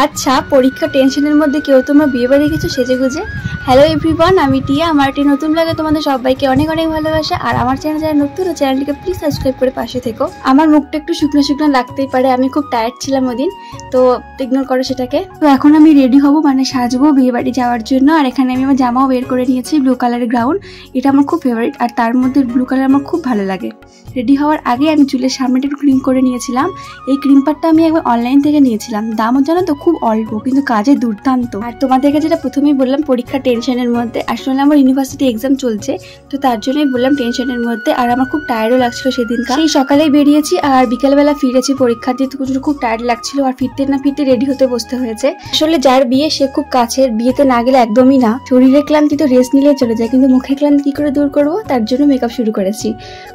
আচ্ছা, পরীক্ষা টেনশনের মধ্যে কেউ তোমরা বিয়ে বাড়ি গেছো সেজেগুজে? হ্যালো এভরিওয়ান, আমি টিয়া। আমার একটি নতুন ব্লগে তোমাদের সবাইকে অনেক অনেক ভালোবাসা। আর আমার চ্যানেল যারা নতুন, চ্যানেলটিকে প্লিজ সাবস্ক্রাইব করে পাশে থেকো। আমার মুখটা একটু শুকনো শুকনো লাগতেই পারে, আমি খুব টায়ার্ড ছিলাম ওদিন, তো ইগনোর করো সেটাকে। তো এখন আমি রেডি হব, মানে সাজবো বিয়ে বাড়ি যাওয়ার জন্য। আর এখানে আমি আমার জামাও বের করে নিয়েছি, ব্লু কালারের গ্রাউন। এটা আমার খুব ফেভারিট, আর তার মধ্যে ব্লু কালার আমার খুব ভালো লাগে। রেডি হওয়ার আগে আমি চুলের সামনেটা একটু ক্রিম করে নিয়েছিলাম। এই ক্রিম পারটা আমি একবার অনলাইন থেকে নিয়েছিলাম, দামও জানো তো খুব অল্প, কিন্তু কাজে দুর্দান্ত। আর তোমাদেরকে যেটা প্রথমেই বললাম, পরীক্ষা টেনশনের মধ্যে, আসলে আমার ইউনিভার্সিটি এক্সাম চলছে, তো তার জন্যই বললাম টেনশনের মধ্যে। আর আমার খুব টায়ার্ডও লাগছিল সেদিনকার। সেই সকালেই বেরিয়েছি আর বিকেলবেলা ফিরেছি পরীক্ষা দিয়ে, তো খুব টায়ার্ড লাগছিল। আর ফিরতে না ফিরতে রেডি হতে বসতে হয়েছে। আসলে যার বিয়ে সে খুব কাছের, বিয়েতে না গেলে একদমই না। শরীরের ক্লান্তি তো রেস্ট নিলে চলে যায়, কিন্তু মুখের ক্লান্তি কি করে দূর করবো, তার জন্য মেকআপ শুরু করেছি।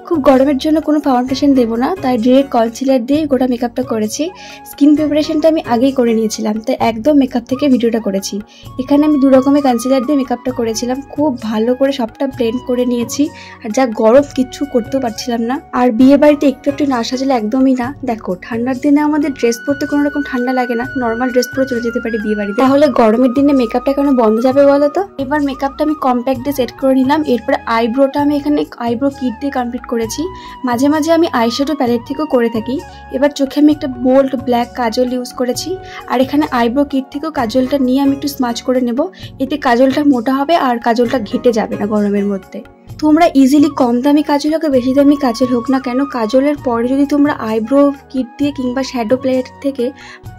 খুব গরমের জন্য কোনো ফাউন্ডেশন দেবো না, তাই ডিরেক্ট কনসিলার দিয়ে গোটা মেকআপটা করেছি। স্কিন প্রিপারেশনটা আমি আগেই করে নিয়েছিলাম, তাই একদম মেকআপ থেকে ভিডিওটা করেছি। এখানে আমি দু রকমের কনসিলার দিয়ে মেকআপটা করেছিলাম, খুব ভালো করে সবটা ব্লেন্ড করে নিয়েছি। আর যা গরম, কিচ্ছু করতেও পারছিলাম না। আর বিয়ে বাড়িতে একটু একটু না সাজলে একদমই না। দেখো, ঠান্ডার দিনে আমাদের ড্রেস পরতে কোনো রকম ঠান্ডা লাগে না, নর্মাল ড্রেস পরে চলে যেতে পারি বিয়ে বাড়িতে। তাহলে গরমের দিনে মেকআপটা কেন বন্ধ যাবে বলো তো? এবার মেকআপটা আমি কম্প্যাক্ট দিয়ে সেট করে নিলাম। এরপরে আইব্রোটা আমি এখানে আইব্রো কিট দিয়ে কমপ্লিট করেছি। মাঝে মাঝে আমি আইশ্যাডো প্যালেট থেকেও করে থাকি। এবার চোখে আমি একটা বোল্ড ব্ল্যাক কাজল ইউজ করেছি। আর এখানে আইব্রো কিট থেকেও কাজলটা নিয়ে আমি একটু স্মাচ করে নেব, এতে কাজলটা মোটা হবে আর কাজলটা ঘেটে যাবে না গরমের মধ্যে। তোমরা ইজিলি কম দামি কাজল হোক বেশি দামি কাজল হোক না কেন, কাজলের পরে যদি তোমরা আইব্রো কিট দিয়ে কিংবা শ্যাডো প্লেট থেকে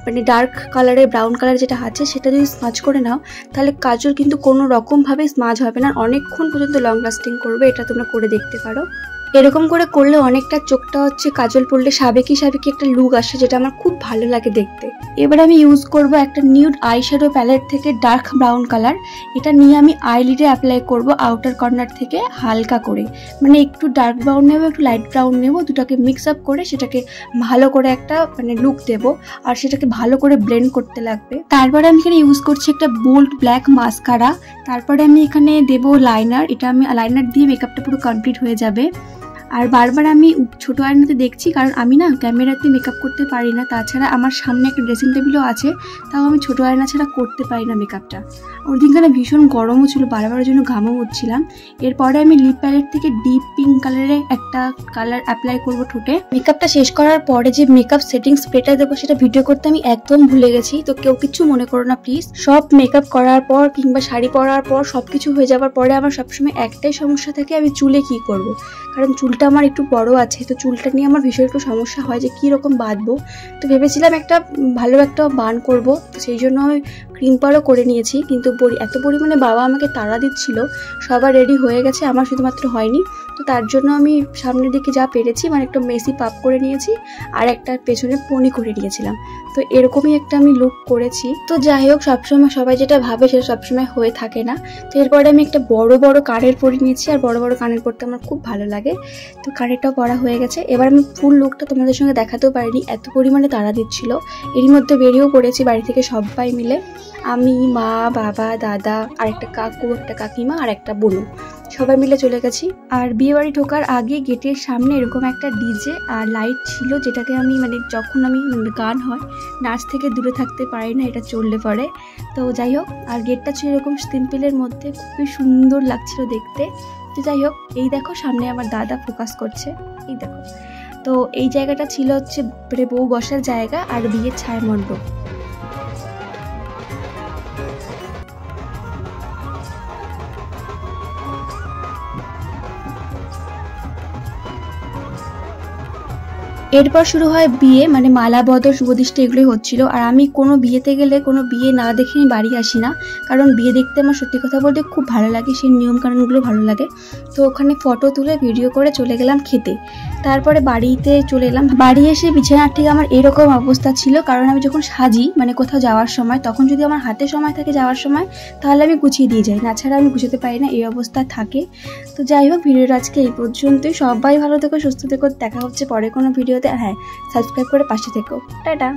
মানে ডার্ক কালারের ব্রাউন কালার যেটা আছে সেটা যদি স্মাচ করে নাও, তাহলে কাজল কিন্তু কোনো রকমভাবে স্মাচ হবে না, অনেকক্ষণ পর্যন্ত লং লাস্টিং করবে। এটা তোমরা করে দেখতে পারো। এরকম করে করলে অনেকটা চোখটা হচ্ছে কাজল পরলে সাবেকি সাবেকি একটা লুক আসে, যেটা আমার খুব ভালো লাগে দেখতে। এবার আমি ইউজ করব একটা নিউড আইশ্যাডো প্যালেট থেকে ডার্ক ব্রাউন কালার। এটা নিয়ে আমি আইলিডে অ্যাপ্লাই করব আউটার কর্নার থেকে হালকা করে, মানে একটু ডার্ক ব্রাউন নেব, একটু লাইট ব্রাউন নেব, দুটাকে মিক্স আপ করে সেটাকে ভালো করে একটা মানে লুক দেব। আর সেটাকে ভালো করে ব্লেন্ড করতে লাগবে। তারপরে আমি এখানে ইউজ করছি একটা বোল্ড ব্ল্যাক মাস্কারা। তারপরে আমি এখানে দেব লাইনার। এটা আমি লাইনার দিয়ে মেকআপটা পুরো কমপ্লিট হয়ে যাবে। আর বারবার আমি ছোট আয়নাতে দেখছি, কারণ আমি না ক্যামেরাতে মেকআপ করতে পারি না। তাছাড়া আমার সামনে একটা ড্রেসিং টেবিলও আছে, তাও আমি ছোট আয়না ছাড়া করতে পারি না মেকআপটা। ওর দিনখানে ভীষণ গরমও ছিল, বারবারের জন্য ঘামও হচ্ছিলাম। এরপরে আমি লিপ প্যালেট থেকে ডিপ পিঙ্ক কালারের একটা কালার অ্যাপ্লাই করব ঠোঁটে। মেকআপটা শেষ করার পরে যে মেকআপ সেটিং স্প্রেটা দেবো সেটা ভিডিও করতে আমি একদম ভুলে গেছি, তো কেউ কিছু মনে করো না প্লিজ। সব মেকআপ করার পর কিংবা শাড়ি পরার পর সবকিছু হয়ে যাওয়ার পরে আমার সবসময় একটাই সমস্যা থাকে, আমি চুলে কি করব। কারণ চুলটা আমার একটু বড় আছে, তো চুলটা নিয়ে আমার ভীষণ একটু সমস্যা হয় যে কি রকম বাঁধবো। তো ভেবেছিলাম একটা ভালো একটা বান করব, তো সেই জন্য আমি ক্রিম পারও করে নিয়েছি। কিন্তু এত পরিমাণে বাবা আমাকে তাড়া দিচ্ছিল, সবার রেডি হয়ে গেছে, আমার শুধুমাত্র হয়নি। তো তার জন্য আমি সামনের দিকে যা পেরেছি মানে একটা মেসি পাপ করে নিয়েছি, আর একটা পেছনে পনি করে নিয়েছিলাম। তো এরকমই একটা আমি লুক করেছি। তো যাই হোক, সবসময় সবাই যেটা ভাবে সেটা সবসময় হয়ে থাকে না। তো এরপরে আমি একটা বড় বড় কানের পরে নিয়েছি, আর বড় বড় কানের পরতে আমার খুব ভালো লাগে। তো কানেরটাও পরা হয়ে গেছে। এবার আমি ফুল লুকটা তোমাদের সঙ্গে দেখাতেও পারিনি, এত পরিমাণে তাড়া দিচ্ছিল। এরই মধ্যে বেরিয়েও পড়েছি বাড়ি থেকে সবাই মিলে, আমি, মা, বাবা, দাদা, আর একটা কাকু, একটা কাকিমা আর একটা বোনু, সবাই মিলে চলে গেছি। আর বিয়ে বাড়ি ঢোকার আগে গেটের সামনে এরকম একটা ডিজে আর লাইট ছিল, যেটাকে আমি মানে যখন আমি গান হয় নাচ থেকে দূরে থাকতে পারি না, এটা চললে পরে। তো যাই হোক, আর গেটটা ছিল এরকম সিম্পলের মধ্যে, খুবই সুন্দর লাগছিল দেখতে। তো যাই হোক, এই দেখো সামনে আমার দাদা ফোকাস করছে, এই দেখো। তো এই জায়গাটা ছিল হচ্ছে বউ বসার জায়গা আর বিয়ের ছায়া মণ্ডপ। এরপর শুরু হয় বিয়ে, মানে মালা বদল শুভদৃষ্টি এগুলোই হচ্ছিল। আর আমি কোনো বিয়েতে গেলে কোনো বিয়ে না দেখে আমি বাড়ি আসি না, কারণ বিয়ে দেখতে আমার সত্যি কথা বলতে খুব ভালো লাগে, সেই নিয়মকানুনগুলো ভালো লাগে। তো ওখানে ফটো তুলে ভিডিও করে চলে গেলাম খেতে। তারপরে বাড়িতে চলে এলাম। বাড়ি এসে বিছানার ঠিক আমার এরকম অবস্থা ছিল, কারণ আমি যখন সাজি মানে কোথাও যাওয়ার সময়, তখন যদি আমার হাতে সময় থাকে যাওয়ার সময়, তাহলে আমি গুছিয়ে দিয়ে যাই, না ছাড়া আমি গুছাতে পারি না, এই অবস্থা থাকে। তো যাই হোক, ভিডিওটা আজকে এই পর্যন্তই। সবাই ভালো থেকো, সুস্থ থেকো, দেখা হচ্ছে পরে কোনো ভিডিওতে। হ্যাঁ, সাবস্ক্রাইব করে পাশে থেকো। টাটা।